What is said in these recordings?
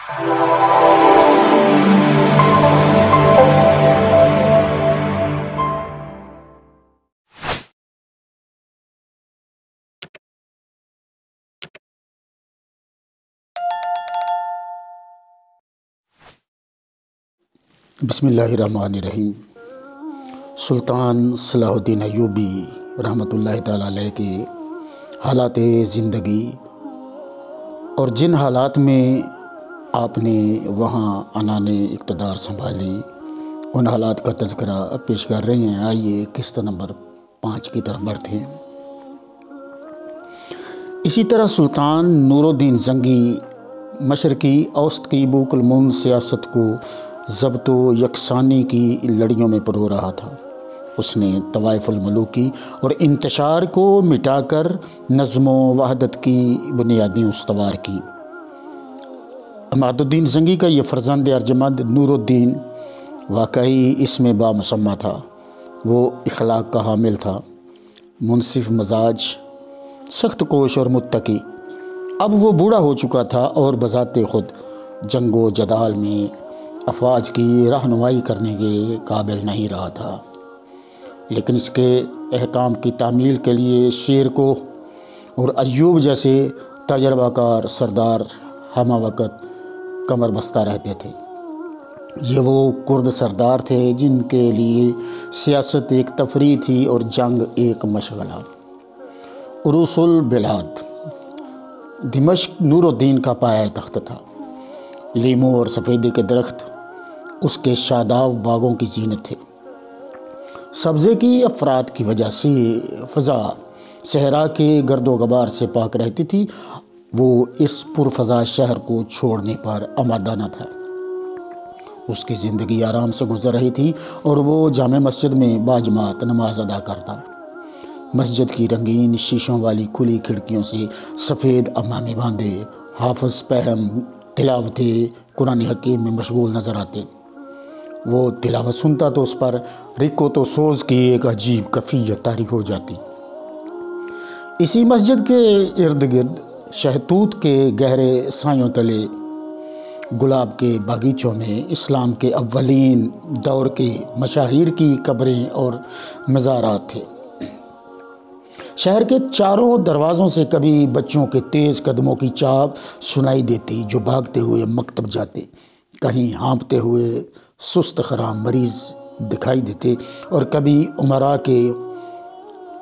بسم اللہ الرحمن الرحیم۔ سلطان صلاح الدین ایوبی رحمۃ اللہ تعالیٰ علیہ کے حالات زندگی اور جن حالات میں آپ نے وہاں عنان اقتدار سنبھالی، ان حالات کا تذکرہ پیش کر رہے ہیں۔ آئیے قسط نمبر 5 کی طرف بڑھتے ہیں۔ اسی طرح سلطان نور الدین زنگی مشرقی اوسط کی بوک المند سیاست کو ضبط و یکسانی کی لڑیوں میں پرو رہا تھا۔ اس نے طوائف الملوکی اور انتشار کو مٹا کر نظم و وحدت کی بنیادیں استوار کی۔ عماد الدین زنگی کا یہ فرزند ارجمند نور الدین واقعی اس میں بامسمہ تھا۔ وہ اخلاق کا حامل تھا، منصف مزاج، سخت کوش اور متقی۔ اب وہ بوڑھا ہو چکا تھا اور بذات خود جنگ و جدال میں افواج کی رہنمائی کرنے کے قابل نہیں رہا تھا، لیکن اس کے احکام کی تعمیل کے لیے شیر کو اور ایوب جیسے تجربہ کار سردار ہمہ وقت کمر بستہ رہتے تھے۔ یہ وہ کرد سردار تھے جن کے لیے سیاست ایک تفریح تھی اور جنگ ایک مشغلہ۔ عروس البلاد دمشق نور الدین کا پایہ تخت تھا۔ لیموں اور سفیدے کے درخت اس کے شاداب باغوں کی زینت تھے۔ سبزے کی افراد کی وجہ سے فضا صحرا کے گرد و غبار سے پاک رہتی تھی۔ وہ اس پرفضا شہر کو چھوڑنے پر آمادہ نہ تھا۔ اس کی زندگی آرام سے گزر رہی تھی اور وہ جامع مسجد میں باجماعت نماز ادا کرتا۔ مسجد کی رنگین شیشوں والی کھلی کھڑکیوں سے سفید عمامے باندھے حافظ پہم تلاوت قرآن حکیم میں مشغول نظر آتے۔ وہ تلاوت سنتا تو اس پر رکوت و سوز کی ایک عجیب کیفیت طاری ہو جاتی۔ اسی مسجد کے ارد گرد شہتوت کے گہرے سایوں تلے گلاب کے باغیچوں میں اسلام کے اولین دور کے مشاہیر کی قبریں اور مزارات تھے۔ شہر کے چاروں دروازوں سے کبھی بچوں کے تیز قدموں کی چاپ سنائی دیتی جو بھاگتے ہوئے مکتب جاتے، کہیں ہانپتے ہوئے سست خرام مریض دکھائی دیتے اور کبھی امراء کے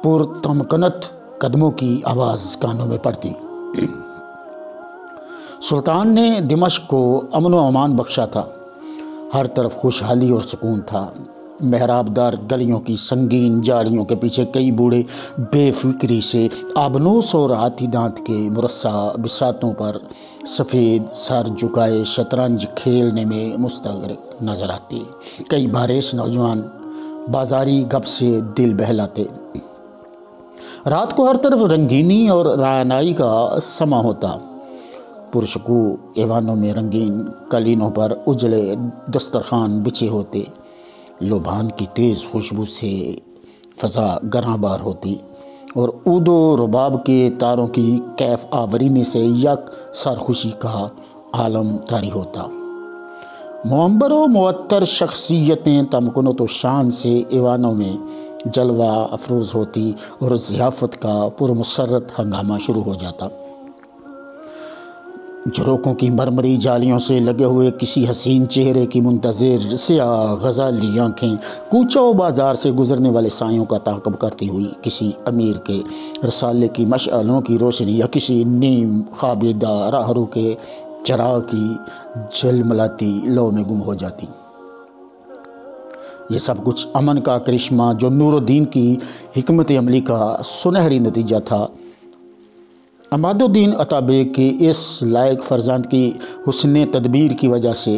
پرتمکنت قدموں کی آواز کانوں میں پڑتی۔ سلطان نے دمشق کو امن و امان بخشا تھا۔ ہر طرف خوشحالی اور سکون تھا۔ محراب دار گلیوں کی سنگین جالیوں کے پیچھے کئی بوڑھے بے فکری سے آبنوس اور ہاتھی دانت کے مرصع بساتوں پر سفید سر جھکائے شطرنج کھیلنے میں مستغرق نظر آتے۔ کئی بارش نوجوان بازاری گپ سے دل بہلاتے۔ رات کو ہر طرف رنگینی اور رعنائی کا سما ہوتا۔ پرسکو ایوانوں میں رنگین قالینوں پر اجلے دسترخوان بچھے ہوتے۔ لبھان کی تیز خوشبو سے فضا گراں بار ہوتی اور عود و رباب کے تاروں کی کیف آورینی سے یک سرخوشی کا عالم طاری ہوتا۔ معمر و معطر شخصیتیں تمکنت و شان سے ایوانوں میں جلوہ افروز ہوتی اور ضیافت کا پرمسرت ہنگامہ شروع ہو جاتا۔ جھروکوں کی مرمری جالیوں سے لگے ہوئے کسی حسین چہرے کی منتظر سیاہ غزالی آنکھیں کوچہ و بازار سے گزرنے والے سایوں کا تعاقب کرتی ہوئی کسی امیر کے رسالے کی مشعلوں کی روشنی یا کسی نیم خوابیدہ راہرو کے چراغ کی جھلملاتی لو میں گم ہو جاتی۔ یہ سب کچھ امن کا کرشمہ جو نور الدین کی حکمت عملی کا سنہری نتیجہ تھا۔ عماد الدین عطا بیگ کے اس لائق فرزند کی حسن تدبیر کی وجہ سے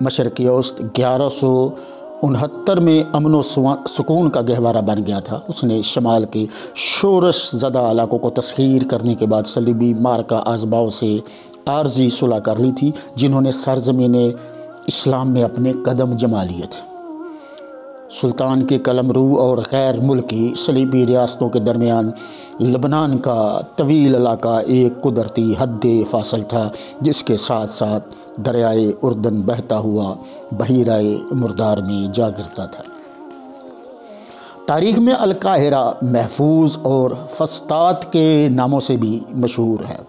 مشرق اوسط 1169 میں امن و سکون کا گہوارہ بن گیا تھا۔ اس نے شمال کے شورش زدہ علاقوں کو تسخیر کرنے کے بعد صلیبی مارکہ ازباؤ سے عارضی صلح کر لی تھی، جنہوں نے سرزمین اسلام میں اپنے قدم جما لیے تھے۔ سلطان کے قلمرو اور غیر ملکی صلیبی ریاستوں کے درمیان لبنان کا طویل علاقہ ایک قدرتی حد فاصل تھا، جس کے ساتھ ساتھ دریائے اردن بہتا ہوا بحیرہ مردار میں جا گرتا تھا۔ تاریخ میں القاہرہ محفوظ اور فسطاط کے ناموں سے بھی مشہور ہے۔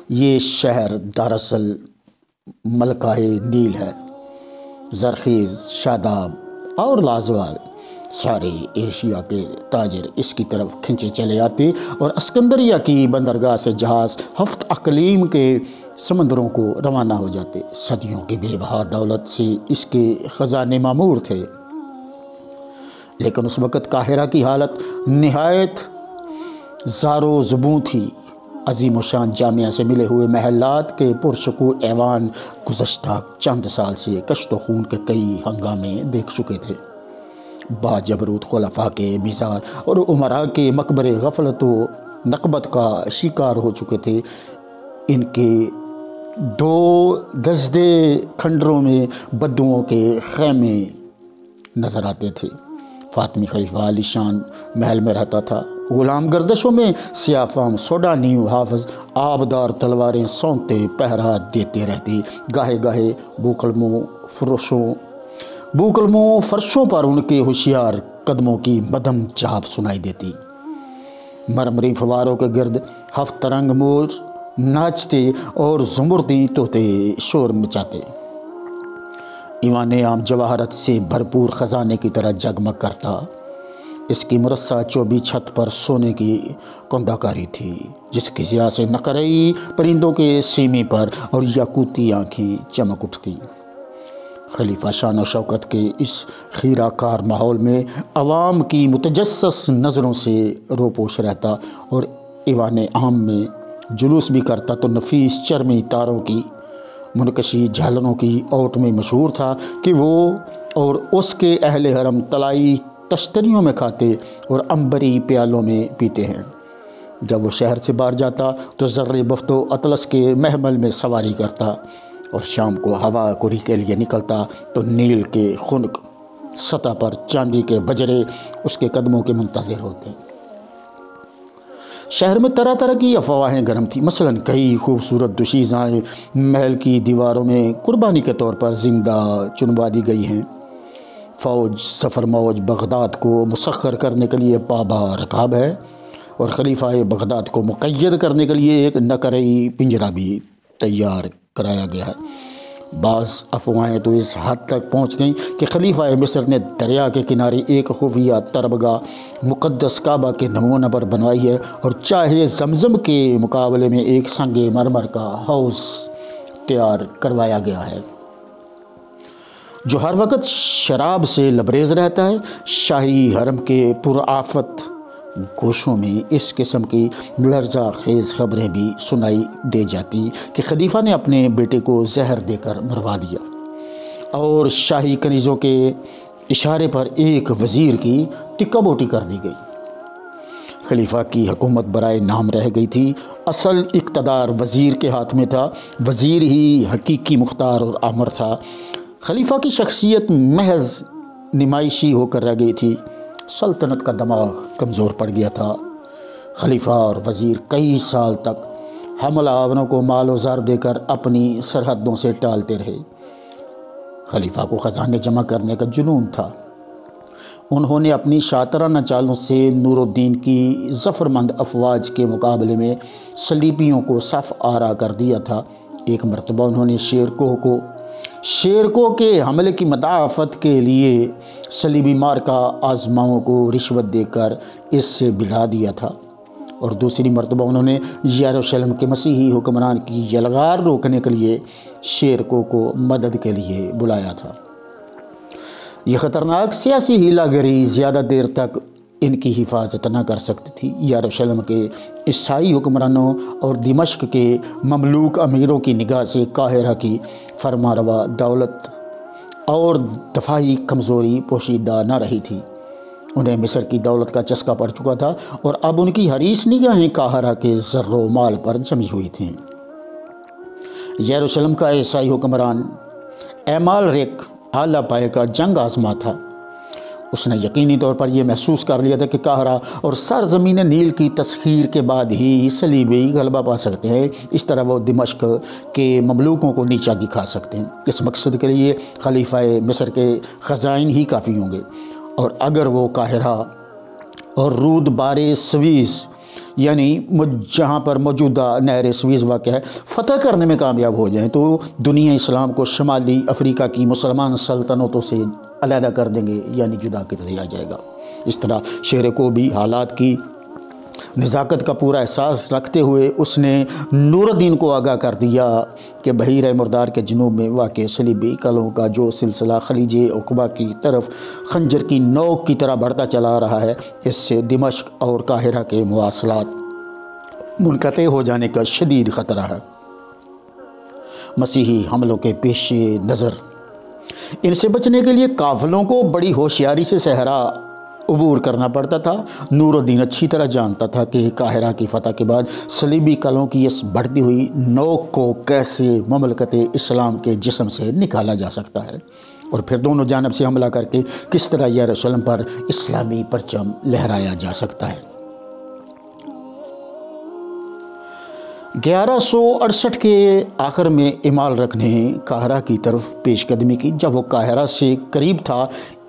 یہ شہر دراصل ملکہ نیل ہے۔ زرخیز، شاداب اور لازوال سارے ایشیا کے تاجر اس کی طرف کھنچے چلے آتے اور اسکندریہ کی بندرگاہ سے جہاز ہفت اقلیم کے سمندروں کو روانہ ہو جاتے۔ صدیوں کی بے بہا دولت سے اس کے خزانے معمور تھے، لیکن اس وقت قاہرہ کی حالت نہایت زار و زبوں تھی۔ عظیم و شان جامعہ سے ملے ہوئے محلات کے پرشکوہ ایوان گزشتہ چند سال سے کشت و خون کے کئی ہنگامے دیکھ چکے تھے۔ باجبروت خلفاء کے مزار اور امراء کے مقبرے غفلت و نقبت کا شکار ہو چکے تھے۔ ان کے دو گزدے کھنڈروں میں بدوؤں کے خیمے نظر آتے تھے۔ فاطمی خلیفہ عالی شان محل میں رہتا تھا۔ غلام گردشوں میں سیاہ فام سوڈانی حافظ آبدار تلواریں سونتے پہرا دیتے رہتے۔ گاہے گاہے بوکلموں فرشوں پر ان کے ہوشیار قدموں کی مدھم چاپ سنائی دیتی۔ مرمری فواروں کے گرد ہفت رنگ مور ناچتے اور زمردی طوطے شور مچاتے۔ ایوان عام جواہرات سے بھرپور خزانے کی طرح جگمگ کرتا۔ اس کی مرصع چوبی چھت پر سونے کی کندہ کاری تھی، جس کی ضیاء سے نقرئی پرندوں کے سینے پر اور یاقوتی آنکھیں چمک اٹھتی۔ خلیفہ شان و شوکت کے اس خیرہ کار ماحول میں عوام کی متجسس نظروں سے روپوش رہتا اور ایوان عام میں جلوس بھی کرتا تو نفیس چرمی تاروں کی منقشی جھالروں کی اوٹ میں مشہور تھا کہ وہ اور اس کے اہل حرم طلائی تشتریوں میں کھاتے اور عنبری پیالوں میں پیتے ہیں۔ جب وہ شہر سے باہر جاتا تو زر بفت و اطلس کے محمل میں سواری کرتا اور شام کو ہوا کوری کے لیے نکلتا تو نیل کے خنک سطح پر چاندی کے بجرے اس کے قدموں کے منتظر ہوتے۔ شہر میں طرح طرح کی افواہیں گرم تھیں۔ مثلاً کئی خوبصورت دوشیزائیں محل کی دیواروں میں قربانی کے طور پر زندہ چنوا دی گئی ہیں۔ فوج سفر موج بغداد کو مسخر کرنے کے لیے پابا رکاب ہے اور خلیفہ بغداد کو مقید کرنے کے لیے ایک نقرئی پنجرہ بھی تیار کرایا گیا ہے۔ بعض افواہیں تو اس حد تک پہنچ گئیں کہ خلیفہ مصر نے دریا کے کنارے ایک خفیہ تربگاہ مقدس کعبہ کے نمونہ پر بنوائی ہے اور چاہے زمزم کے مقابلے میں ایک سنگ مرمر کا حوض تیار کروایا گیا ہے جو ہر وقت شراب سے لبریز رہتا ہے۔ شاہی حرم کے پرآفت گوشوں میں اس قسم کی لرزہ خیز خبریں بھی سنائی دے جاتی کہ خلیفہ نے اپنے بیٹے کو زہر دے کر مروا دیا اور شاہی کنیزوں کے اشارے پر ایک وزیر کی ٹکہ بوٹی کر دی گئی۔ خلیفہ کی حکومت برائے نام رہ گئی تھی، اصل اقتدار وزیر کے ہاتھ میں تھا۔ وزیر ہی حقیقی مختار اور آمر تھا۔ خلیفہ کی شخصیت محض نمائشی ہو کر رہ گئی تھی۔ سلطنت کا دماغ کمزور پڑ گیا تھا۔ خلیفہ اور وزیر کئی سال تک حملہ آوروں کو مال و زر دے کر اپنی سرحدوں سے ٹالتے رہے۔ خلیفہ کو خزانے جمع کرنے کا جنون تھا۔ انہوں نے اپنی شاطرانہ چالوں سے نور الدین کی ظفرمند افواج کے مقابلے میں صلیبیوں کو صف آرا کر دیا تھا۔ ایک مرتبہ انہوں نے شیرکو کے حملے کی مدافعت کے لیے صلیبی مارکا آزماؤں کو رشوت دے کر اس سے بلا دیا تھا، اور دوسری مرتبہ انہوں نے یروشلم کے مسیحی حکمران کی یلغار روکنے کے لیے شیرکو کو مدد کے لیے بلایا تھا۔ یہ خطرناک سیاسی ہیلہ گری زیادہ دیر تک ان کی حفاظت نہ کر سکتی تھی۔ یروشلم کے عیسائی حکمرانوں اور دمشق کے مملوک امیروں کی نگاہ سے قاہرہ کی فرمانروا دولت اور دفاعی کمزوری پوشیدہ نہ رہی تھی۔ انہیں مصر کی دولت کا چسکا پڑ چکا تھا اور اب ان کی حریص نگاہیں قاہرہ کے زر و مال پر جمی ہوئی تھیں۔ یروشلم کا عیسائی حکمران ایمالریک اعلیٰ پائے کا جنگ آزما تھا۔ اس نے یقینی طور پر یہ محسوس کر لیا تھا کہ قاہرہ اور سرزمین نیل کی تسخیر کے بعد ہی صلیبی غلبہ پا سکتے ہیں، اس طرح وہ دمشق کے مملوکوں کو نیچا دکھا سکتے ہیں۔ اس مقصد کے لیے خلیفہ مصر کے خزائن ہی کافی ہوں گے، اور اگر وہ قاہرہ اور رود بار سویز یعنی جہاں پر موجودہ نہر سویز واقع ہے فتح کرنے میں کامیاب ہو جائیں تو دنیا اسلام کو شمالی افریقہ کی مسلمان سلطنتوں سے علیحدہ کر دیں گے، یعنی جدا کر دیا جائے گا۔ اس طرح شیر کو بھی حالات کی نزاکت کا پورا احساس رکھتے ہوئے اس نے نور الدین کو آگاہ کر دیا کہ بحیرہ مردار کے جنوب میں واقع صلیبی قلعوں کا جو سلسلہ خلیج عقبہ کی طرف خنجر کی نوک کی طرح بڑھتا چلا رہا ہے، اس سے دمشق اور قاہرہ کے مواصلات منقطع ہو جانے کا شدید خطرہ ہے۔ مسیحی حملوں کے پیش نظر ان سے بچنے کے لیے قافلوں کو بڑی ہوشیاری سے صحرا عبور کرنا پڑتا تھا۔ نور الدین اچھی طرح جانتا تھا کہ قاہرہ کی فتح کے بعد صلیبی قلعوں کی اس بڑھتی ہوئی نوک کو کیسے مملکت اسلام کے جسم سے نکالا جا سکتا ہے، اور پھر دونوں جانب سے حملہ کر کے کس طرح یروشلم پر اسلامی پرچم لہرایا جا سکتا ہے۔ 1168 کے آخر میں امال رکھ نے قاہرہ کی طرف پیش قدمی کی۔ جب وہ قاہرہ سے قریب تھا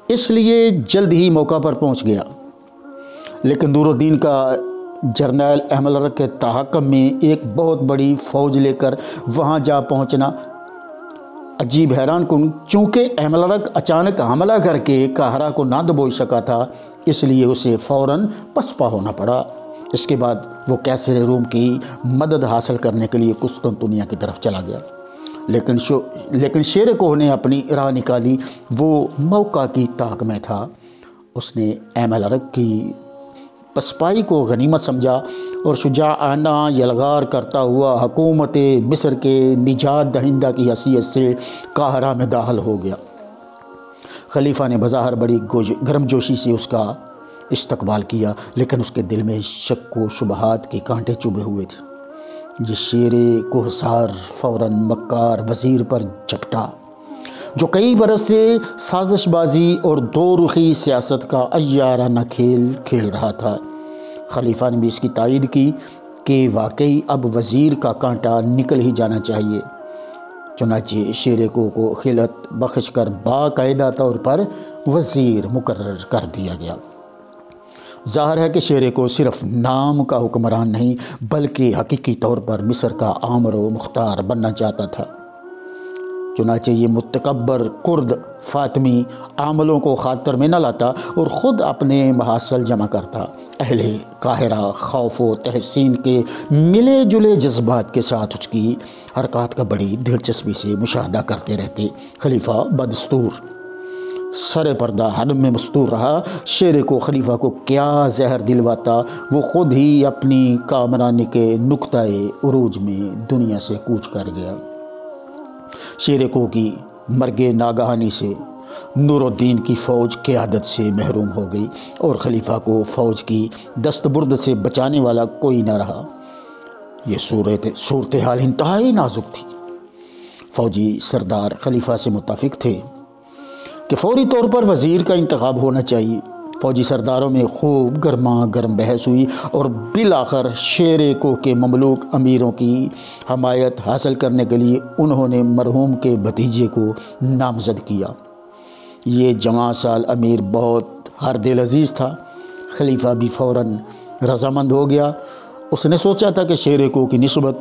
اس لیے جلد ہی موقع پر پہنچ گیا، لیکن نور الدین کا جرنیل احمد کے تحکم میں ایک بہت بڑی فوج لے کر وہاں جا پہنچنا عجیب حیران کن، چونکہ احمد اچانک حملہ کر کے قاہرہ کو نہ دبوچ سکا تھا، اس لیے اسے فوراً پسپا ہونا پڑا۔ اس کے بعد وہ کیسر روم کی مدد حاصل کرنے کے لیے قسطنطنیہ کی طرف چلا گیا، لیکن شیر کوہ نے اپنی راہ نکالی۔ وہ موقع کی طاق میں تھا۔ اس نے احمد کی پسپائی کو غنیمت سمجھا اور شجاعانہ یلغار کرتا ہوا حکومت مصر کے نجات دہندہ کی حیثیت سے قاہرہ میں داخل ہو گیا۔ خلیفہ نے بظاہر بڑی گرم جوشی سے اس کا استقبال کیا، لیکن اس کے دل میں شک و شبہات کے کانٹے چبھے ہوئے تھے۔ یہ شیر کوہسار فوراً مکار وزیر پر جھپٹا، جو کئی برس سے سازش بازی اور دو رخی سیاست کا عیارانہ کھیل کھیل رہا تھا۔ خلیفہ نے بھی اس کی تائید کی کہ واقعی اب وزیر کا کانٹا نکل ہی جانا چاہیے۔ چنانچہ شیر کو خلعت بخش کر باقاعدہ طور پر وزیر مقرر کر دیا گیا۔ ظاہر ہے کہ شیر کو صرف نام کا حکمران نہیں بلکہ حقیقی طور پر مصر کا آمر و مختار بننا چاہتا تھا۔ چنانچہ یہ متکبر کرد فاطمی عاملوں کو خاطر میں نہ لاتا اور خود اپنے محاصل جمع کرتا۔ اہل قاہرہ خوف و تحسین کے ملے جلے جذبات کے ساتھ اس کی حرکات کا بڑی دلچسپی سے مشاہدہ کرتے رہتے۔ خلیفہ بدستور سر پردہ حرم میں مستور رہا۔ شیر کو خلیفہ کو کیا زہر دلواتا، وہ خود ہی اپنی کامرانی کے نقطۂ عروج میں دنیا سے کوچ کر گیا۔ شیر کو کی مرگ ناگہانی سے نور الدین کی فوج قیادت سے محروم ہو گئی اور خلیفہ کو فوج کی دستبرد سے بچانے والا کوئی نہ رہا۔ یہ صورتحال انتہائی نازک تھی۔ فوجی سردار خلیفہ سے متفق تھے کہ فوری طور پر وزیر کا انتخاب ہونا چاہیے۔ فوجی سرداروں میں خوب گرما گرم بحث ہوئی اور بالآخر شیر کوہ کے مملوک امیروں کی حمایت حاصل کرنے کے لیے انہوں نے مرحوم کے بھتیجے کو نامزد کیا۔ یہ جوان سال امیر بہت ہر دل عزیز تھا۔ خلیفہ بھی فوراً رضامند ہو گیا۔ اس نے سوچا تھا کہ شیر کوہ کی نسبت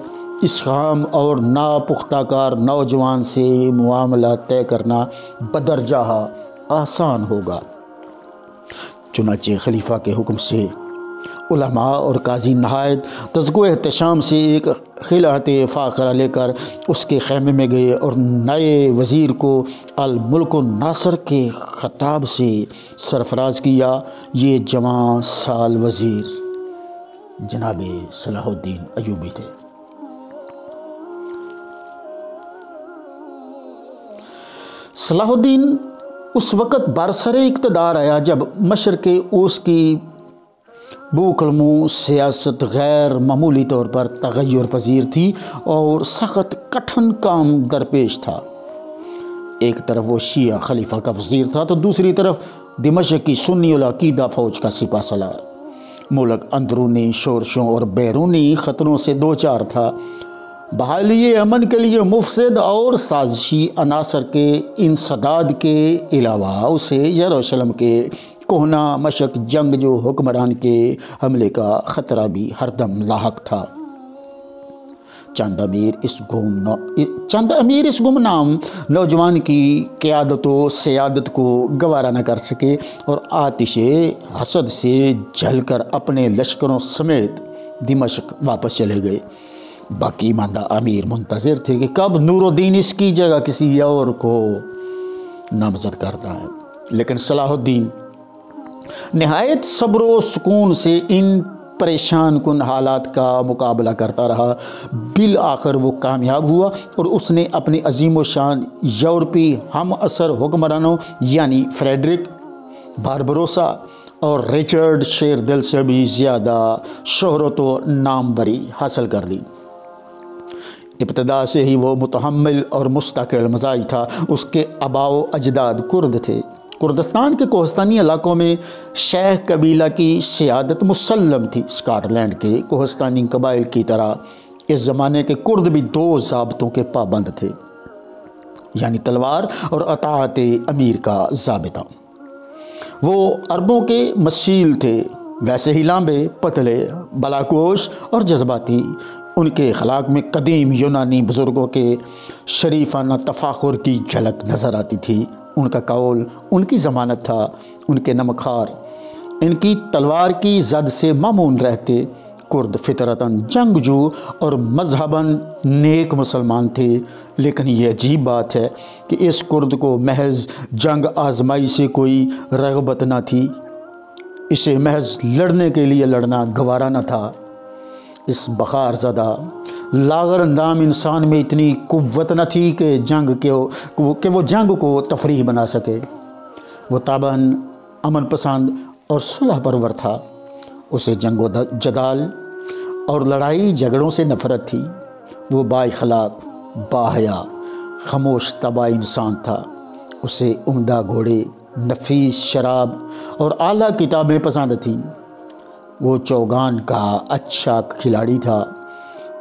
اس خام اور ناپختہ کار نوجوان سے معاملہ طے کرنا بدرجہ آسان ہوگا۔ چنانچہ خلیفہ کے حکم سے علماء اور قاضی نہایت تذکو احتشام سے ایک خلعت فاخرہ لے کر اس کے خیمے میں گئے اور نئے وزیر کو الملک الناصر کے خطاب سے سرفراز کیا۔ یہ جوان سال وزیر جناب صلاح الدین ایوبی تھے۔ صلاح الدین اس وقت برسر اقتدار آیا جب مشرق اوس کی بوکلمو سیاست غیر معمولی طور پر تغیر پذیر تھی اور سخت کٹھن کام درپیش تھا۔ ایک طرف وہ شیعہ خلیفہ کا وزیر تھا تو دوسری طرف دمشق کی سنی العقیدہ فوج کا سپہ سالار۔ ملک اندرونی شورشوں اور بیرونی خطروں سے دوچار تھا۔ بحالی امن کے لیے مفسد اور سازشی عناصر کے انسداد کے علاوہ اسے یروشلم کے کوہنہ مشق جنگجو حکمران کے حملے کا خطرہ بھی ہر دم لاحق تھا۔ چند امیر اس گمنام نوجوان کی قیادت و سیادت کو گوارا نہ کر سکے اور آتش حسد سے جل کر اپنے لشکروں سمیت دمشق واپس چلے گئے۔ باقی ماندہ امیر منتظر تھے کہ کب نور الدین اس کی جگہ کسی اور کو نامزد کرتا ہے، لیکن صلاح الدین نہایت صبر و سکون سے ان پریشان کن حالات کا مقابلہ کرتا رہا۔ بالآخر وہ کامیاب ہوا اور اس نے اپنی عظیم و شان یورپی ہم اثر حکمرانوں یعنی فریڈرک باربروسا اور رچرڈ شیردل سے بھی زیادہ شہرت و ناموری حاصل کر لی۔ ابتدا سے ہی وہ متحمل اور مستقل مزاج تھا۔ اس کے آباء و اجداد کرد تھے۔ کردستان کے کوہستانی علاقوں میں شیخ قبیلہ کی سیادت مسلم تھی۔ اسکاٹ لینڈ کے کوہستانی قبائل کی طرح اس زمانے کے کرد بھی دو ضابطوں کے پابند تھے، یعنی تلوار اور اطاعت امیر کا ضابطہ۔ وہ عربوں کے مثیل تھے، ویسے ہی لامبے، پتلے، بلاکوش اور جذباتی۔ ان کے اخلاق میں قدیم یونانی بزرگوں کے شریفانہ تفاخر کی جھلک نظر آتی تھی۔ ان کا قول ان کی ضمانت تھا۔ ان کے نمکھار ان کی تلوار کی زد سے مامون رہتے۔ کرد فطرتاً جنگجو اور مذہباً نیک مسلمان تھے، لیکن یہ عجیب بات ہے کہ اس کرد کو محض جنگ آزمائی سے کوئی رغبت نہ تھی۔ اسے محض لڑنے کے لیے لڑنا گوارا نہ تھا۔ اس بخار زدہ لاغر اندام انسان میں اتنی قوت نہ تھی کہ وہ جنگ کو تفریح بنا سکے۔ وہ طبعاً امن پسند اور صلح پرور تھا۔ اسے جنگ و جدال اور لڑائی جھگڑوں سے نفرت تھی۔ وہ با اخلاق، باحیا، خاموش طبع انسان تھا۔ اسے عمدہ گھوڑے، نفیس شراب اور اعلیٰ کتابیں پسند تھیں۔ وہ چوگان کا اچھا کھلاڑی تھا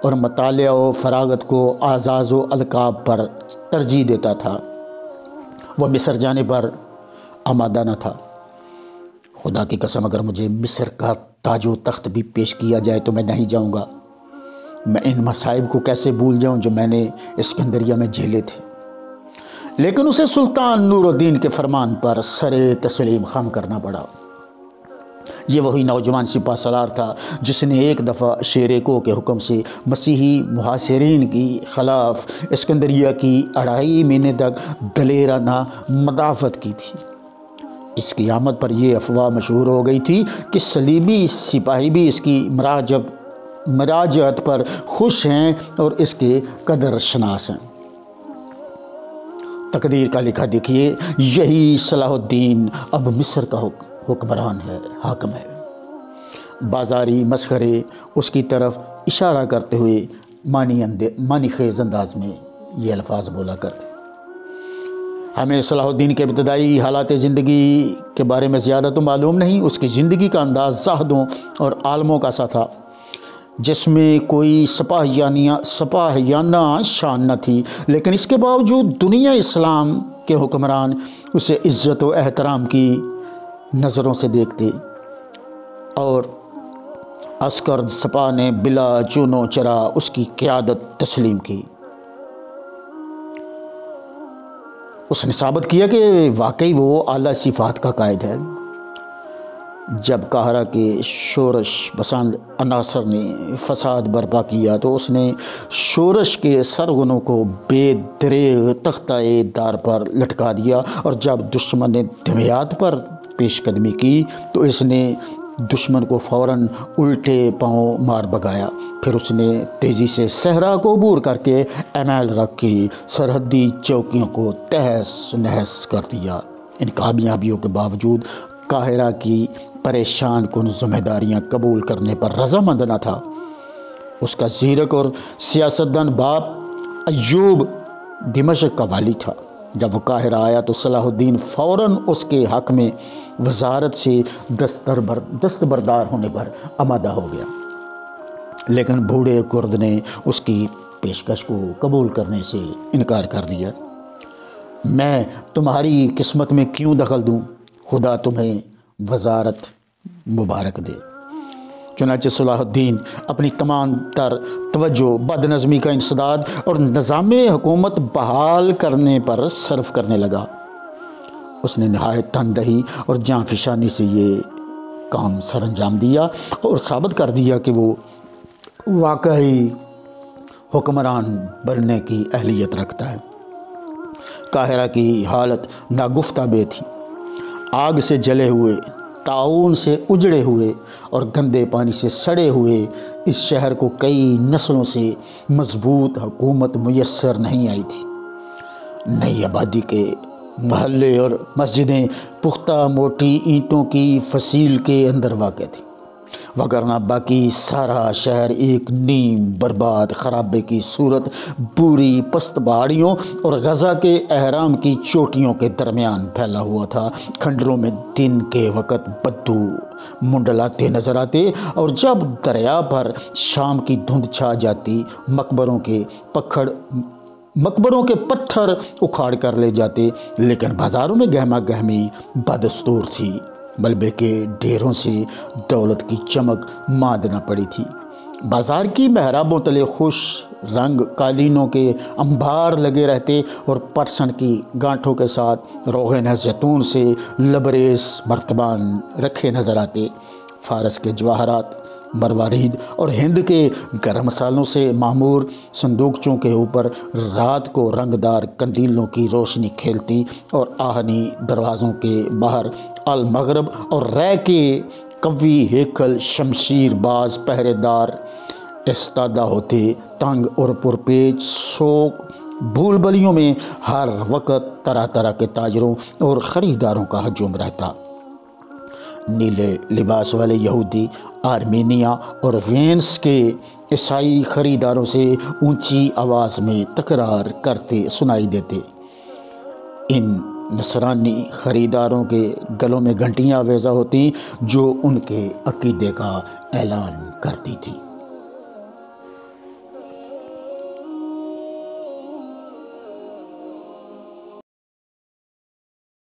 اور مطالعہ و فراغت کو اعزاز و القاب پر ترجیح دیتا تھا۔ وہ مصر جانے پر آمادہ نہ تھا۔ خدا کی قسم اگر مجھے مصر کا تاج و تخت بھی پیش کیا جائے تو میں نہیں جاؤں گا۔ میں ان مصائب کو کیسے بھول جاؤں جو میں نے اسکندریہ میں جھیلے تھے۔ لیکن اسے سلطان نور الدین کے فرمان پر سر تسلیم خم کرنا پڑا۔ یہ وہی نوجوان سپہ سالار تھا جس نے ایک دفعہ شیر کو کے حکم سے مسیحی محاصرین کی خلاف اسکندریہ کی 2.5 مہینے تک دلیرانہ مدافعت کی تھی۔ اس کی آمد پر یہ افواہ مشہور ہو گئی تھی کہ صلیبی سپاہی بھی اس کی مراجعت پر خوش ہیں اور اس کے قدر شناس ہیں۔ تقدیر کا لکھا دیکھیے، یہی صلاح الدین اب مصر کا حکمران ہے، حاکم ہے۔ بازاری مسخرے اس کی طرف اشارہ کرتے ہوئے معنی خیز انداز میں یہ الفاظ بولا کرتے۔ ہمیں صلاح الدین کے ابتدائی حالات زندگی کے بارے میں زیادہ تو معلوم نہیں۔ اس کی زندگی کا انداز زاہدوں اور عالموں کا سا تھا، جس میں کوئی سپاہیانہ شان نہ تھی، لیکن اس کے باوجود دنیا اسلام کے حکمران اسے عزت و احترام کی نظروں سے دیکھتے اور عسکر سپاہ نے بلا چونو چرا اس کی قیادت تسلیم کی۔ اس نے ثابت کیا کہ واقعی وہ اعلیٰ صفات کا قائد ہے۔ جب قاہرہ کے شورش پسند عناصر نے فساد برپا کیا تو اس نے شورش کے سرغنوں کو بے دریغ تختہ دار پر لٹکا دیا، اور جب دشمن نے دمیات پر پیش قدمی کی تو اس نے دشمن کو فوراً الٹے پاؤں مار بگایا۔ پھر اس نے تیزی سے صحرا کو عبور کر کے امیل رکھ کی سرحدی چوکیوں کو تہس نہس کر دیا۔ ان کامیابیوں کے باوجود قاہرہ کی پریشان کن ذمہ داریاں قبول کرنے پر رضامند نہ تھا۔ اس کا زیرک اور سیاستدان باپ ایوب دمشق کا والی تھا۔ جب وہ قاہرہ آیا تو صلاح الدین فوراً اس کے حق میں وزارت سے دستبردار ہونے پر آمادہ ہو گیا، لیکن بوڑھے کرد نے اس کی پیشکش کو قبول کرنے سے انکار کر دیا۔ میں تمہاری قسمت میں کیوں دخل دوں، خدا تمہیں وزارت مبارک دے۔ چنانچہ صلاح الدین اپنی تمام تر توجہ بد نظمی کا انسداد اور نظام حکومت بحال کرنے پر صرف کرنے لگا۔ اس نے نہایت تندہی اور جاں فشانی سے یہ کام سر انجام دیا اور ثابت کر دیا کہ وہ واقعی حکمران بننے کی اہلیت رکھتا ہے۔ قاہرہ کی حالت ناگفتہ بے تھی۔ آگ سے جلے ہوئے، طاعون سے اجڑے ہوئے اور گندے پانی سے سڑے ہوئے اس شہر کو کئی نسلوں سے مضبوط حکومت میسر نہیں آئی تھی۔ نئی آبادی کے محلے اور مسجدیں پختہ موٹی اینٹوں کی فصیل کے اندر واقع تھیں، وگرنہ باقی سارا شہر ایک نیم برباد خرابے کی صورت بری پست پہاڑیوں اور غزہ کے اہرام کی چوٹیوں کے درمیان پھیلا ہوا تھا۔ کھنڈروں میں دن کے وقت بدبو منڈلاتے نظر آتے اور جب دریا پر شام کی دھند چھا جاتی مقبروں کے پتھر اکھاڑ کر لے جاتے، لیکن بازاروں میں گہما گہمی بدستور تھی۔ ملبے کے ڈھیروں سے دولت کی چمک ماند نہ پڑی تھی۔ بازار کی محرابوں تلے خوش رنگ قالینوں کے انبار لگے رہتے اور پرسن کی گانٹھوں کے ساتھ روغن زیتون سے لبریز مرتبان رکھے نظر آتے۔ فارس کے جواہرات، مروارید اور ہند کے گرم مسالوں سے معمور صندوقچوں کے اوپر رات کو رنگدار قندیلوں کی روشنی کھیلتی اور آہنی دروازوں کے باہر المغرب اور رے کے قوی ہیکل شمشیر باز پہرے دار استادہ ہوتے۔ تنگ اور پرپیچ سوق بھول بلیوں میں ہر وقت طرح طرح کے تاجروں اور خریداروں کا ہجوم رہتا۔ نیلے لباس والے یہودی آرمینیا اور وینس کے عیسائی خریداروں سے اونچی آواز میں تکرار کرتے سنائی دیتے۔ ان نصرانی خریداروں کے گلوں میں گھنٹیاں آویزہ ہوتی جو ان کے عقیدے کا اعلان کرتی تھی۔